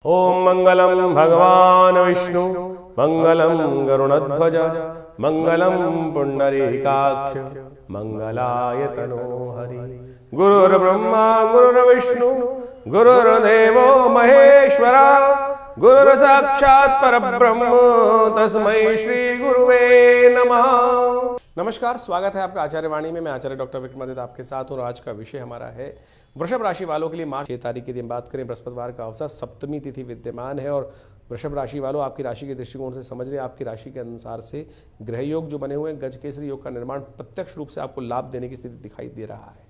ओम मंगलम भगवान विष्णु मंगलम गरुणध्वज मंगलम पुंडरीकाक्ष मंगलाय तनोहरि। गुरुर्ब्रह्मा गुरुर्विष्णु गुरुर्देवो महेश्वरा गुरुर् साक्षात् परब्रह्म तस्मै श्री गुरुवे नमः। नमस्कार, स्वागत है आपका आचार्य वाणी में। मैं आचार्य डॉक्टर विक्रमादित्य आपके साथ हूँ और आज का विषय हमारा है वृषभ राशि वालों के लिए मार्च 6 तारीख के दिन बात करें। बृहस्पतिवार का अवसर, सप्तमी तिथि विद्यमान है और वृषभ राशि वालों आपकी राशि के दृष्टिकोण से समझ रहे हैं, आपकी राशि के अनुसार से ग्रह योग जो बने हुए हैं, गजकेसरी योग का निर्माण प्रत्यक्ष रूप से आपको लाभ देने की स्थिति दिखाई दे रहा है।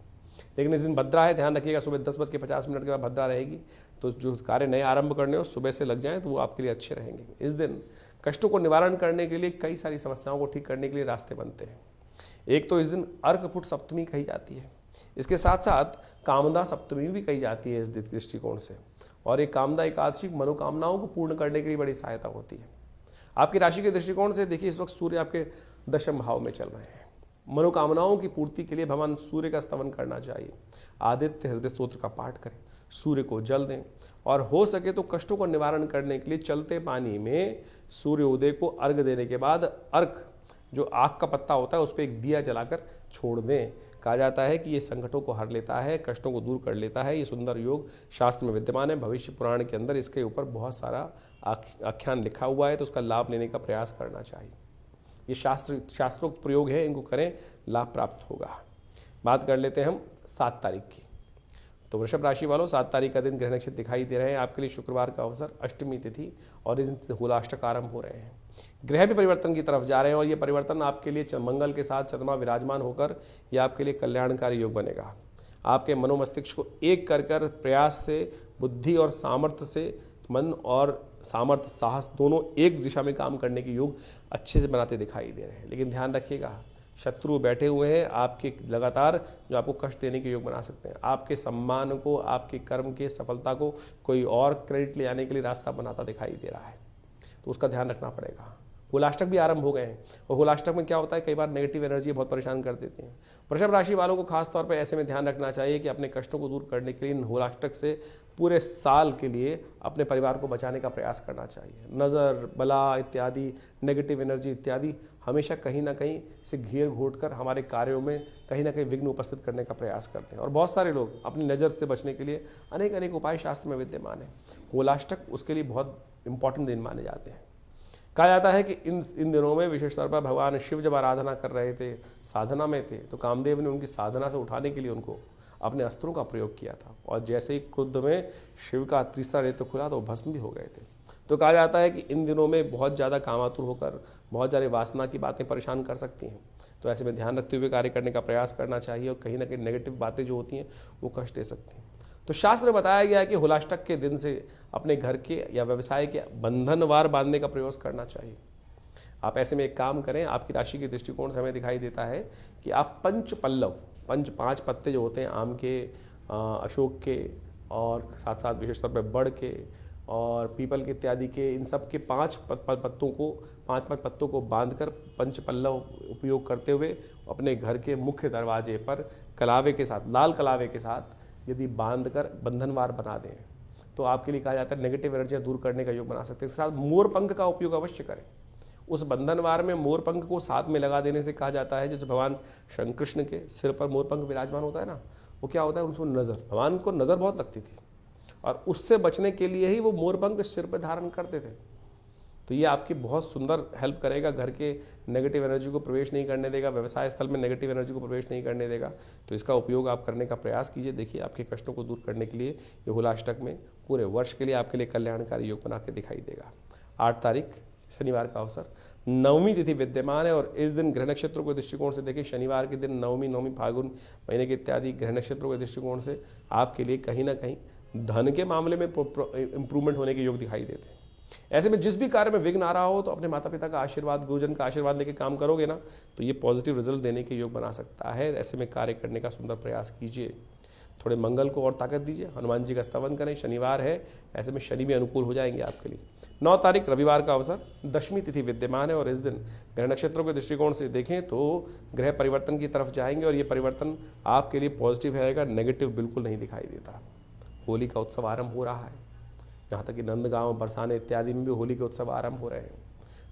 लेकिन इस दिन भद्रा है, ध्यान रखिएगा। सुबह 10:50 के बाद भद्रा रहेगी, तो जो कार्य नए आरंभ करने हो सुबह से लग जाएं तो वो आपके लिए अच्छे रहेंगे। इस दिन कष्टों को निवारण करने के लिए, कई सारी समस्याओं को ठीक करने के लिए रास्ते बनते हैं। एक तो इस दिन अर्कपुट सप्तमी कही जाती है, इसके साथ साथ कामदा सप्तमी भी कही जाती है इस दृष्टिकोण से। और एक कामदा एकादशी मनोकामनाओं को पूर्ण करने के लिए बड़ी सहायता होती है। आपकी राशि के दृष्टिकोण से देखिए, इस वक्त सूर्य आपके दशम भाव में चल रहे हैं। मनोकामनाओं की पूर्ति के लिए भगवान सूर्य का स्तवन करना चाहिए। आदित्य हृदय स्तोत्र का पाठ करें, सूर्य को जल दें और हो सके तो कष्टों को निवारण करने के लिए चलते पानी में सूर्योदय को अर्घ देने के बाद अर्घ जो आग का पत्ता होता है उस पर एक दिया जलाकर छोड़ दें। कहा जाता है कि ये संकटों को हर लेता है, कष्टों को दूर कर लेता है। ये सुंदर योग शास्त्र में विद्यमान है। भविष्य पुराण के अंदर इसके ऊपर बहुत सारा आख्यान लिखा हुआ है, तो उसका लाभ लेने का प्रयास करना चाहिए। ये शास्त्रोक्त प्रयोग है, इनको करें, लाभ प्राप्त होगा। बात कर लेते हैं हम 7 तारीख की। तो वृषभ राशि वालों, 7 तारीख का दिन ग्रह नक्षत्र दिखाई दे रहे हैं आपके लिए। शुक्रवार का अवसर, अष्टमी तिथि और इस दिन होलाष्टक आरंभ हो रहे हैं। ग्रह भी परिवर्तन की तरफ जा रहे हैं और ये परिवर्तन आपके लिए मंगल के साथ चंद्रमा विराजमान होकर ये आपके लिए कल्याणकारी योग बनेगा। आपके मनोमस्तिष्क को एक कर कर प्रयास से, बुद्धि और सामर्थ्य से, मन और सामर्थ्य साहस दोनों एक दिशा में काम करने के योग अच्छे से बनाते दिखाई दे रहे हैं। लेकिन ध्यान रखिएगा, शत्रु बैठे हुए हैं आपके लगातार, जो आपको कष्ट देने के योग बना सकते हैं। आपके सम्मान को, आपके कर्म के सफलता को कोई और क्रेडिट ले आने के लिए रास्ता बनाता दिखाई दे रहा है, तो उसका ध्यान रखना पड़ेगा। होलाष्टक भी आरंभ हो गए हैं और होलाष्टक में क्या होता है, कई बार नेगेटिव एनर्जी बहुत परेशान कर देती है। वृषभ राशि वालों को खास तौर पर ऐसे में ध्यान रखना चाहिए कि अपने कष्टों को दूर करने के लिए होलाष्टक से पूरे साल के लिए अपने परिवार को बचाने का प्रयास करना चाहिए। नज़र, बला इत्यादि, नेगेटिव एनर्जी इत्यादि हमेशा कहीं ना कहीं से घेर घोट कर हमारे कार्यों में कहीं ना कहीं विघ्न उपस्थित करने का प्रयास करते हैं। और बहुत सारे लोग अपनी नज़र से बचने के लिए अनेक अनेक उपाय शास्त्र में विद्यमान है। होलाष्टक उसके लिए बहुत इंपॉर्टेंट दिन माने जाते हैं। कहा जाता है कि इन दिनों में विशेष तौर पर भगवान शिव जब आराधना कर रहे थे, साधना में थे, तो कामदेव ने उनकी साधना से उठाने के लिए उनको अपने अस्त्रों का प्रयोग किया था। और जैसे ही क्रुद्ध में शिव का तीसरा नेत्र खुला तो भस्म भी हो गए थे। तो कहा जाता है कि इन दिनों में बहुत ज़्यादा कामातुर होकर बहुत ज़्यादा वासना की बातें परेशान कर सकती हैं। तो ऐसे में ध्यान रखते हुए कार्य करने का प्रयास करना चाहिए और कहीं ना कहीं नेगेटिव बातें जो होती हैं वो कष्ट दे सकती हैं। तो शास्त्र में बताया गया है कि होलाष्टक के दिन से अपने घर के या व्यवसाय के बंधनवार बांधने का प्रयास करना चाहिए। आप ऐसे में एक काम करें, आपकी राशि के दृष्टिकोण से हमें दिखाई देता है कि आप पंच पल्लव, 5 पत्ते जो होते हैं आम के, अशोक के और साथ साथ विशेष तौर पर बड़ के और पीपल के इत्यादि के, इन सब के 5 पत्तों को बांधकर पंच पल्लव उपयोग करते हुए अपने घर के मुख्य दरवाजे पर कलावे के साथ, लाल कलावे के साथ यदि बांधकर बंधनवार बना दें तो आपके लिए कहा जाता है नेगेटिव एनर्जियाँ दूर करने का योग बना सकते हैं। इसके साथ मोर पंख का उपयोग अवश्य करें। उस बंधनवार में मोर पंख को साथ में लगा देने से कहा जाता है, जैसे भगवान श्री कृष्ण के सिर पर मोर पंख विराजमान होता है ना, वो क्या होता है, उनको नज़र, भगवान को नज़र बहुत लगती थी और उससे बचने के लिए ही वो मोर पंख सिर पर धारण करते थे। तो ये आपकी बहुत सुंदर हेल्प करेगा, घर के नेगेटिव एनर्जी को प्रवेश नहीं करने देगा, व्यवसाय स्थल में नेगेटिव एनर्जी को प्रवेश नहीं करने देगा। तो इसका उपयोग आप करने का प्रयास कीजिए। देखिए, आपके कष्टों को दूर करने के लिए ये होलाष्टक में पूरे वर्ष के लिए आपके लिए कल्याणकारी योग बना के दिखाई देगा। 8 तारीख शनिवार का अवसर, नवमी तिथि विद्यमान है और इस दिन ग्रह नक्षत्रों के दृष्टिकोण से देखिए, शनिवार के दिन नवमी फाल्गुन महीने के इत्यादि ग्रह नक्षत्रों के दृष्टिकोण से आपके लिए कहीं ना कहीं धन के मामले में इंप्रूवमेंट होने के योग दिखाई देते हैं। ऐसे में जिस भी कार्य में विघ्न आ रहा हो तो अपने माता पिता का आशीर्वाद, गुरुजन का आशीर्वाद लेके काम करोगे ना, तो ये पॉजिटिव रिजल्ट देने के योग बना सकता है। ऐसे में कार्य करने का सुंदर प्रयास कीजिए। थोड़े मंगल को और ताकत दीजिए, हनुमान जी का स्तवन करें। शनिवार है, ऐसे में शनि भी अनुकूल हो जाएंगे आपके लिए। 9 तारीख रविवार का अवसर, दशमी तिथि विद्यमान है और इस दिन ग्रह नक्षत्रों के दृष्टिकोण से देखें तो ग्रह परिवर्तन की तरफ जाएंगे और ये परिवर्तन आपके लिए पॉजिटिव रहेगा, नेगेटिव बिल्कुल नहीं दिखाई देता। होली का उत्सव आरंभ हो रहा है। यहाँ तक कि नंदगांव, बरसाने इत्यादि में भी होली के उत्सव आरंभ हो रहे हैं।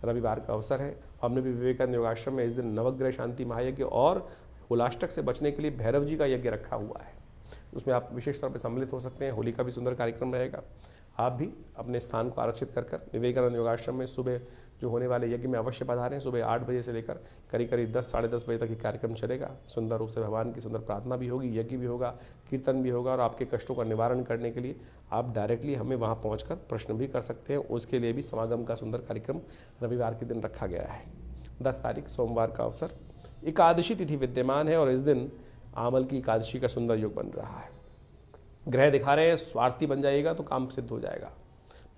रविवार का अवसर है। हमने भी विवेकानंद योगाश्रम में इस दिन नवग्रह शांति महायज्ञ और होलाष्टक से बचने के लिए भैरव जी का यज्ञ रखा हुआ है। उसमें आप विशेष तौर पर सम्मिलित हो सकते हैं। होली का भी सुंदर कार्यक्रम रहेगा। आप भी अपने स्थान को आरक्षित कर विवेकानंद योगाश्रम में सुबह जो होने वाले यज्ञ में अवश्य पधारें। सुबह 8 बजे से लेकर करीब 10 साढ़े 10 बजे तक ये कार्यक्रम चलेगा। सुंदर रूप से भगवान की सुंदर प्रार्थना भी होगी, यज्ञ भी होगा, कीर्तन भी होगा। और आपके कष्टों का निवारण करने के लिए आप डायरेक्टली हमें वहाँ पहुँचकर प्रश्न भी कर सकते हैं। उसके लिए भी समागम का सुंदर कार्यक्रम रविवार के दिन रखा गया है। 10 तारीख सोमवार का अवसर, एकादशी तिथि विद्यमान है और इस दिन आमल की एकादशी का सुंदर योग बन रहा है। ग्रह दिखा रहे हैं स्वार्थी बन जाइएगा तो काम सिद्ध हो जाएगा।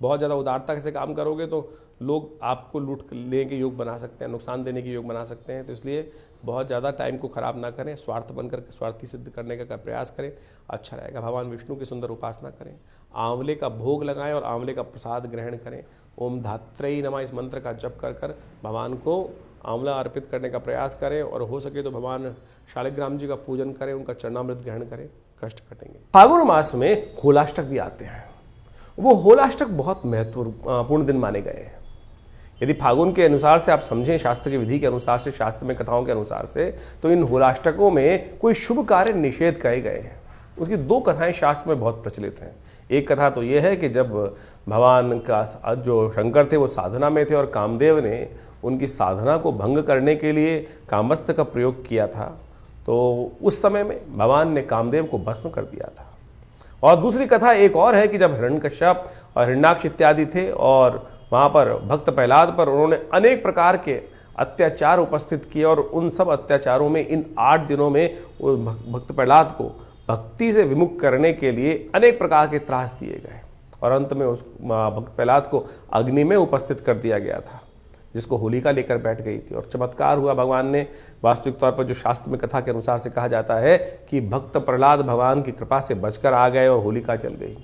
बहुत ज़्यादा उदारता से काम करोगे तो लोग आपको लूट लेने के योग बना सकते हैं, नुकसान देने के योग बना सकते हैं। तो इसलिए बहुत ज़्यादा टाइम को खराब ना करें, स्वार्थ बनकर स्वार्थी सिद्ध करने का प्रयास करें, अच्छा रहेगा। भगवान विष्णु की सुंदर उपासना करें, आंवले का भोग लगाएं और आंवले का प्रसाद ग्रहण करें। ओम धात्रेयी नमः इस मंत्र का जप कर भगवान को आंवला अर्पित करने का प्रयास करें और हो सके तो भगवान शालिग्राम जी का पूजन करें, उनका चरणामृत ग्रहण करें, कष्ट कटेंगे। फागुन मास में होलाष्टक भी आते हैं। वो होलाष्टक बहुत महत्वपूर्ण दिन माने गए हैं। यदि फागुन के अनुसार से आप समझें, शास्त्र की विधि के अनुसार से, शास्त्र में कथाओं के अनुसार से, तो इन होलाष्टकों में कोई शुभ कार्य निषेध कहे गए हैं। उसकी 2 कथाएं शास्त्र में बहुत प्रचलित हैं। एक कथा तो ये है कि जब भगवान का जो शंकर थे वो साधना में थे और कामदेव ने उनकी साधना को भंग करने के लिए कामस्त्र का प्रयोग किया था, तो उस समय में भगवान ने कामदेव को भस्म कर दिया था। और दूसरी कथा एक और है कि जब हिरण्यकश्यप और हिरण्याक्ष इत्यादि थे और वहाँ पर भक्त प्रहलाद पर उन्होंने अनेक प्रकार के अत्याचार उपस्थित किए और उन सब अत्याचारों में इन 8 दिनों में भक्त प्रहलाद को भक्ति से विमुख करने के लिए अनेक प्रकार के त्रास दिए गए और अंत में उस भक्त प्रहलाद को अग्नि में उपस्थित कर दिया गया था, जिसको होलिका लेकर बैठ गई थी। और चमत्कार हुआ, भगवान ने वास्तविक तौर पर जो शास्त्र में कथा के अनुसार से कहा जाता है कि भक्त प्रहलाद भगवान की कृपा से बचकर आ गए और होलिका जल गई।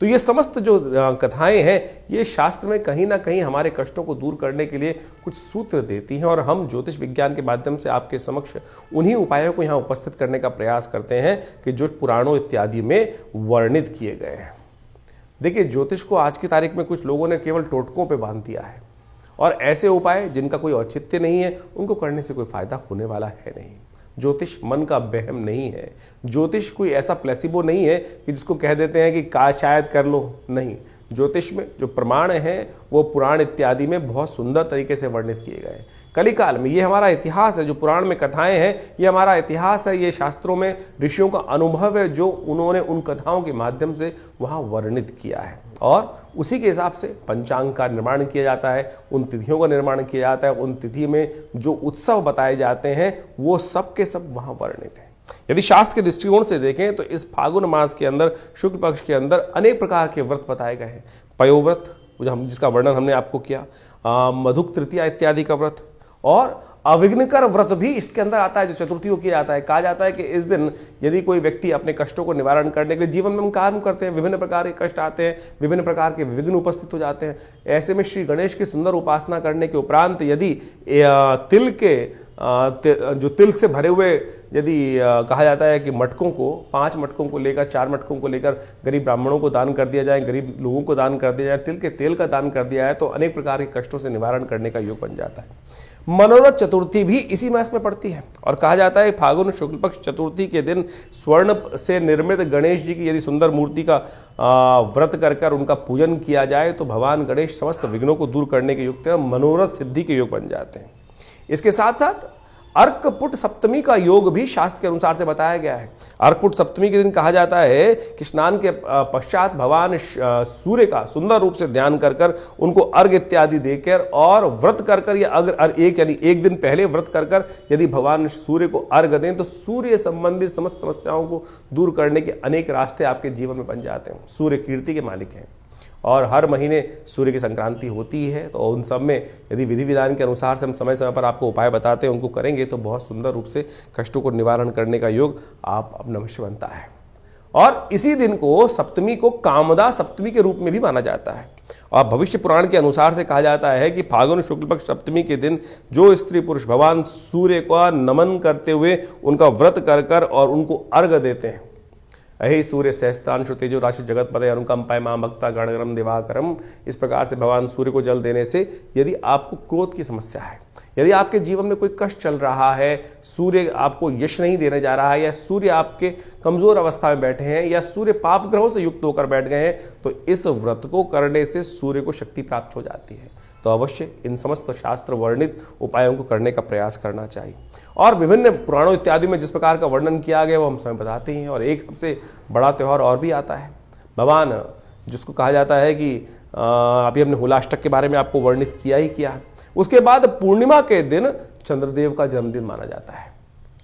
तो ये समस्त जो कथाएं हैं ये शास्त्र में कहीं ना कहीं हमारे कष्टों को दूर करने के लिए कुछ सूत्र देती हैं और हम ज्योतिष विज्ञान के माध्यम से आपके समक्ष उन्हीं उपायों को यहाँ उपस्थित करने का प्रयास करते हैं कि जो पुराणों इत्यादि में वर्णित किए गए हैं। देखिए, ज्योतिष को आज की तारीख में कुछ लोगों ने केवल टोटकों पे बांध दिया है और ऐसे उपाय जिनका कोई औचित्य नहीं है उनको करने से कोई फायदा होने वाला है नहीं। ज्योतिष मन का वहम नहीं है। ज्योतिष कोई ऐसा प्लेसिबो नहीं है कि जिसको कह देते हैं कि शायद कर लो, नहीं। ज्योतिष में जो प्रमाण हैं वो पुराण इत्यादि में बहुत सुंदर तरीके से वर्णित किए गए हैं। कलिकाल में ये हमारा इतिहास है, जो पुराण में कथाएं हैं ये हमारा इतिहास है, ये शास्त्रों में ऋषियों का अनुभव है जो उन्होंने उन कथाओं के माध्यम से वहाँ वर्णित किया है और उसी के हिसाब से पंचांग का निर्माण किया जाता है, उन तिथियों का निर्माण किया जाता है। उन तिथि में जो उत्सव बताए जाते हैं वो सब के सब वहाँ वर्णित हैं। यदि शास्त्र के दृष्टिकोण से देखें तो इस फागुन मास के अंदर, शुक्ल पक्ष के अंदर अनेक प्रकार के व्रत बताए गए हैं। पयोव्रत जिसका वर्णन हमने आपको किया, मधुक तृतीया इत्यादि का व्रत और अविघ्नकर व्रत भी इसके अंदर आता है जो चतुर्थी को किया जाता है। कहा जाता है कि इस दिन यदि कोई व्यक्ति अपने कष्टों को निवारण करने के लिए, जीवन में हम काम करते हैं, विभिन्न प्रकार के कष्ट आते हैं, विभिन्न प्रकार के विघ्न उपस्थित हो जाते हैं। ऐसे में श्री गणेश की सुंदर उपासना करने के उपरांत यदि तिल के जो तिल से भरे हुए यदि कहा जाता है कि मटकों को 5 मटकों को लेकर 4 मटकों को लेकर गरीब ब्राह्मणों को दान कर दिया जाए, गरीब लोगों को दान कर दिया जाए, तिल के तेल का दान कर दिया जाए तो अनेक प्रकार के कष्टों से निवारण करने का योग बन जाता है। मनोरथ चतुर्थी भी इसी मास में पड़ती है और कहा जाता है फागुन शुक्ल पक्ष चतुर्थी के दिन स्वर्ण से निर्मित गणेश जी की यदि सुंदर मूर्ति का व्रत कर उनका पूजन किया जाए तो भगवान गणेश समस्त विघ्नों को दूर करने के युक्त है, मनोरथ सिद्धि के योग बन जाते हैं। इसके साथ साथ अर्कपुट सप्तमी का योग भी शास्त्र के अनुसार से बताया गया है। अर्कपुट सप्तमी के दिन कहा जाता है कि स्नान के पश्चात भगवान सूर्य का सुंदर रूप से ध्यान कर उनको अर्घ इत्यादि देकर और व्रत कर या अगर एक दिन पहले व्रत कर यदि भगवान सूर्य को अर्घ दें तो सूर्य संबंधित समस्त समस्याओं को दूर करने के अनेक रास्ते आपके जीवन में बन जाते हैं। सूर्य कीर्ति के मालिक हैं और हर महीने सूर्य की संक्रांति होती है तो उन सब में यदि विधि विधान के अनुसार से हम समय समय पर आपको उपाय बताते हैं, उनको करेंगे तो बहुत सुंदर रूप से कष्टों को निवारण करने का योग आप अपना अवश्य बनता है। और इसी दिन को सप्तमी को कामदा सप्तमी के रूप में भी माना जाता है और भविष्य पुराण के अनुसार से कहा जाता है कि फागुन शुक्ल पक्ष सप्तमी के दिन जो स्त्री पुरुष भगवान सूर्य का नमन करते हुए उनका व्रत कर और उनको अर्घ देते हैं, अहि सूर्य सहस्त्रांशु तेजो राशि जगतपते अनुकंपाय मां भक्ता गणगणम दिवाकरम। इस प्रकार से भगवान सूर्य को जल देने से यदि आपको क्रोध की समस्या है, यदि आपके जीवन में कोई कष्ट चल रहा है, सूर्य आपको यश नहीं देने जा रहा है, या सूर्य आपके कमजोर अवस्था में बैठे हैं, या सूर्य पाप ग्रहों से युक्त होकर बैठ गए हैं, तो इस व्रत को करने से सूर्य को शक्ति प्राप्त हो जाती है। तो अवश्य इन समस्त शास्त्र वर्णित उपायों को करने का प्रयास करना चाहिए। और विभिन्न पुराणों इत्यादि में जिस प्रकार का वर्णन किया गया वो हम समय बताते ही हैं। और एक सबसे बड़ा त्यौहार और भी आता है, भगवान जिसको कहा जाता है कि अभी हमने हुलाष्टक के बारे में आपको वर्णित किया ही किया है। उसके बाद पूर्णिमा के दिन चंद्रदेव का जन्मदिन माना जाता है।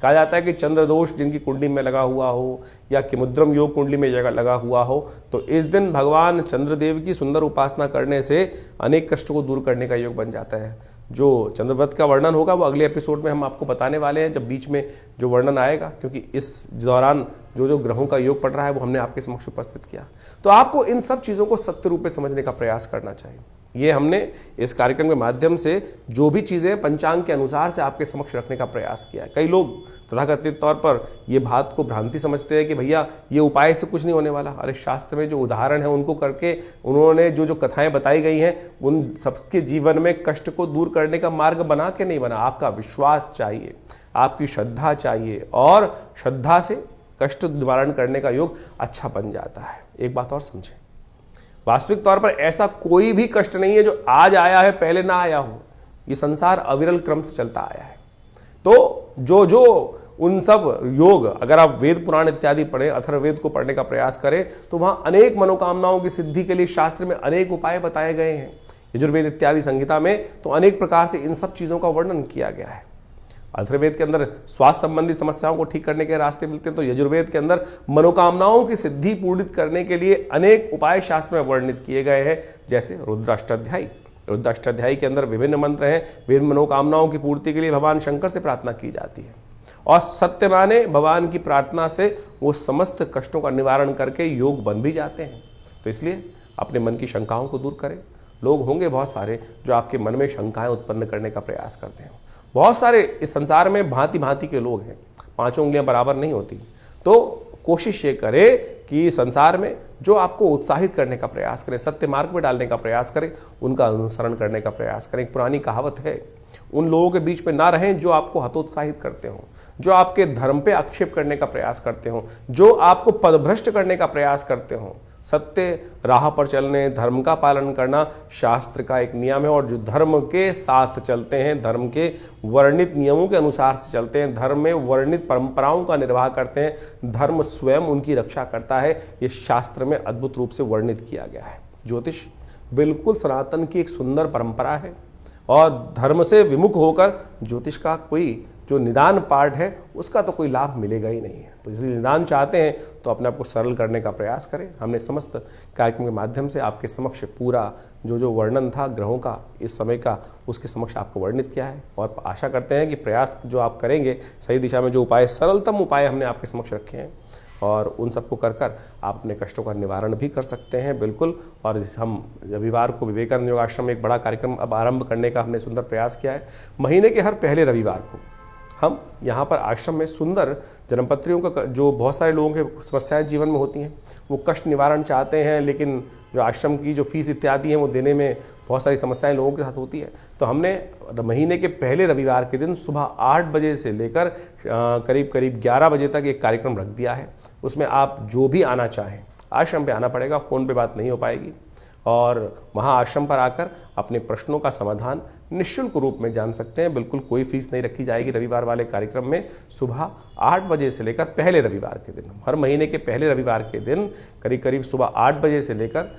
कहा जाता है कि चंद्र दोष जिनकी कुंडली में लगा हुआ हो या किमुद्रम योग कुंडली में लगा हुआ हो, तो इस दिन भगवान चंद्रदेव की सुंदर उपासना करने से अनेक कष्टों को दूर करने का योग बन जाता है। जो चंद्रव्रत का वर्णन होगा वो अगले एपिसोड में हम आपको बताने वाले हैं, जब बीच में जो वर्णन आएगा, क्योंकि इस दौरान जो ग्रहों का योग पड़ रहा है वो हमने आपके समक्ष उपस्थित किया। तो आपको इन सब चीज़ों को सत्य रूप में समझने का प्रयास करना चाहिए। ये हमने इस कार्यक्रम के माध्यम से जो भी चीज़ें पंचांग के अनुसार से आपके समक्ष रखने का प्रयास किया है। कई लोग तथाकथित तौर पर ये बात को भ्रांति समझते हैं कि भैया ये उपाय से कुछ नहीं होने वाला। अरे शास्त्र में जो उदाहरण है उनको करके उन्होंने जो कथाएं बताई गई हैं उन सबके जीवन में कष्ट को दूर करने का मार्ग बना के नहीं बना। आपका विश्वास चाहिए, आपकी श्रद्धा चाहिए, और श्रद्धा से कष्ट निवारण करने का योग अच्छा बन जाता है। एक बात और समझें, वास्तविक तौर पर ऐसा कोई भी कष्ट नहीं है जो आज आया है पहले ना आया हो। ये संसार अविरल क्रम से चलता आया है। तो जो उन सब योग, अगर आप वेद पुराण इत्यादि पढ़ें, अथर्ववेद को पढ़ने का प्रयास करें, तो वहां अनेक मनोकामनाओं की सिद्धि के लिए शास्त्र में अनेक उपाय बताए गए हैं। यजुर्वेद इत्यादि संहिता में तो अनेक प्रकार से इन सब चीजों का वर्णन किया गया है। अथर्ववेद के अंदर स्वास्थ्य संबंधी समस्याओं को ठीक करने के रास्ते मिलते हैं, तो यजुर्वेद के अंदर मनोकामनाओं की सिद्धि पूर्णित करने के लिए अनेक उपाय शास्त्र में वर्णित किए गए हैं, जैसे रुद्राष्टाध्यायी। रुद्राष्टाध्यायी के अंदर विभिन्न मंत्र हैं। विभिन्न मनोकामनाओं की पूर्ति के लिए भगवान शंकर से प्रार्थना की जाती है, और सत्य माने भगवान की प्रार्थना से वो समस्त कष्टों का निवारण करके योग बन भी जाते हैं। तो इसलिए अपने मन की शंकाओं को दूर करें। लोग होंगे बहुत सारे जो आपके मन में शंकाएं उत्पन्न करने का प्रयास करते हैं। बहुत सारे इस संसार में भांति भांति के लोग हैं, पांचों उंगलियां बराबर नहीं होती। तो कोशिश ये करें कि संसार में जो आपको उत्साहित करने का प्रयास करें, सत्य मार्ग में डालने का प्रयास करें, उनका अनुसरण करने का प्रयास करें। एक पुरानी कहावत है, उन लोगों के बीच में ना रहें जो आपको हतोत्साहित करते हो, जो आपके धर्म पे आक्षेप करने का प्रयास करते हो, जो आपको पदभ्रष्ट करने का प्रयास करते हो। सत्य राह पर चलने, धर्म का पालन करना शास्त्र का एक नियम है, और जो धर्म के साथ चलते हैं, धर्म के वर्णित नियमों के अनुसार से चलते हैं, धर्म में वर्णित परंपराओं का निर्वाह करते हैं, धर्म स्वयं उनकी रक्षा करता है। ये शास्त्र में अद्भुत रूप से वर्णित किया गया है। ज्योतिष बिल्कुल सनातन की एक सुंदर परंपरा है, और धर्म से विमुख होकर ज्योतिष का कोई जो निदान पार्ट है उसका तो कोई लाभ मिलेगा ही नहीं है। तो इसलिए निदान चाहते हैं तो अपने आप को सरल करने का प्रयास करें। हमने समस्त कार्यक्रम के माध्यम से आपके समक्ष पूरा जो वर्णन था ग्रहों का, इस समय का, उसके समक्ष आपको वर्णित किया है, और आशा करते हैं कि प्रयास जो आप करेंगे सही दिशा में, जो उपाय, सरलतम उपाय हमने आपके समक्ष रखे हैं, और उन सबको कर आप अपने कष्टों का निवारण भी कर सकते हैं बिल्कुल। और हम रविवार को विवेकानंद योग आश्रम में एक बड़ा कार्यक्रम अब आरंभ करने का हमने सुंदर प्रयास किया है। महीने के हर पहले रविवार को हम यहाँ पर आश्रम में सुंदर जन्मपत्रियों का, जो बहुत सारे लोगों के समस्याएं जीवन में होती हैं, वो कष्ट निवारण चाहते हैं, लेकिन जो आश्रम की जो फीस इत्यादि है वो देने में बहुत सारी समस्याएं लोगों के साथ होती है। तो हमने महीने के पहले रविवार के दिन सुबह 8 बजे से लेकर करीब 11 बजे तक एक कार्यक्रम रख दिया है। उसमें आप जो भी आना चाहें आश्रम पे आना पड़ेगा, फ़ोन पे बात नहीं हो पाएगी, और वहाँ आश्रम पर आकर अपने प्रश्नों का समाधान निःशुल्क रूप में जान सकते हैं। बिल्कुल कोई फीस नहीं रखी जाएगी रविवार वाले कार्यक्रम में। सुबह 8 बजे से लेकर पहले रविवार के दिन, हर महीने के पहले रविवार के दिन करीब सुबह 8 बजे से लेकर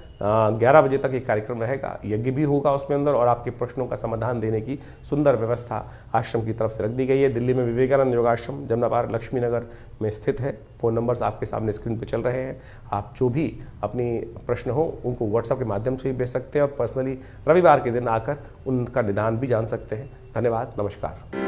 11 बजे तक एक कार्यक्रम रहेगा। यज्ञ भी होगा उसमें अंदर, और आपके प्रश्नों का समाधान देने की सुंदर व्यवस्था आश्रम की तरफ से रख दी गई है। दिल्ली में विवेकानंद योगाश्रम जमनाबाद लक्ष्मी नगर में स्थित है। फ़ोन नंबर्स आपके सामने स्क्रीन पर चल रहे हैं। आप जो भी अपनी प्रश्न हो उनको व्हाट्सएप के माध्यम से भी भेज सकते हैं, और पर्सनली रविवार के दिन आकर उनका निदान भी जान सकते हैं। धन्यवाद, नमस्कार।